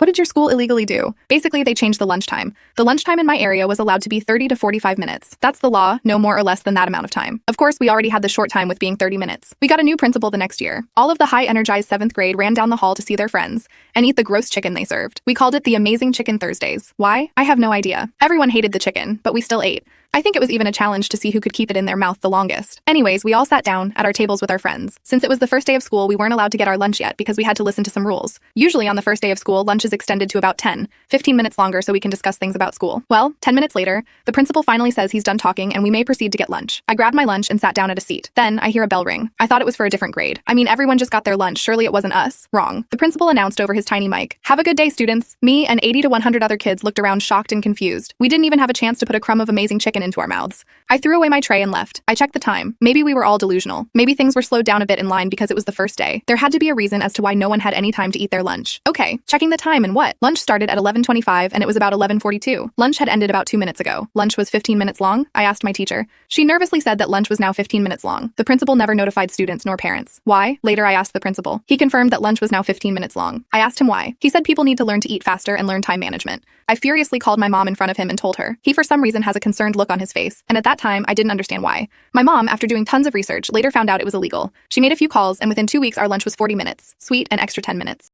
What did your school illegally do? Basically, they changed the lunchtime. The lunchtime in my area was allowed to be 30 to 45 minutes. That's the law, no more or less than that amount of time. Of course, we already had the short time with being 30 minutes. We got a new principal the next year. All of the high-energized 7th grade ran down the hall to see their friends and eat the gross chicken they served. We called it the Amazing Chicken Thursdays. Why? I have no idea. Everyone hated the chicken, but we still ate. I think it was even a challenge to see who could keep it in their mouth the longest. Anyways, we all sat down at our tables with our friends. Since it was the first day of school, we weren't allowed to get our lunch yet because we had to listen to some rules. Usually on the first day of school, lunch is extended to about 15 minutes longer so we can discuss things about school. Well, 10 minutes later, the principal finally says he's done talking and we may proceed to get lunch. I grabbed my lunch and sat down at a seat. Then I hear a bell ring. I thought it was for a different grade. I mean, everyone just got their lunch. Surely it wasn't us. Wrong. The principal announced over his tiny mic, "Have a good day, students." Me and 80 to 100 other kids looked around shocked and confused. We didn't even have a chance to put a crumb of amazing chicken into our mouths. I threw away my tray and left. I checked the time. Maybe we were all delusional. Maybe things were slowed down a bit in line because it was the first day. There had to be a reason as to why no one had any time to eat their lunch. Okay, checking the time and what? Lunch started at 11:25 and it was about 11:42. Lunch had ended about 2 minutes ago. Lunch was 15 minutes long? I asked my teacher. She nervously said that lunch was now 15 minutes long. The principal never notified students nor parents. Why? Later I asked the principal. He confirmed that lunch was now 15 minutes long. I asked him why. He said people need to learn to eat faster and learn time management. I furiously called my mom in front of him and told her. He for some reason has a concerned look on his face, and at that time I didn't understand why. My mom, after doing tons of research, later found out it was illegal. She made a few calls, and within 2 weeks our lunch was 40 minutes. Sweet, and extra 10 minutes.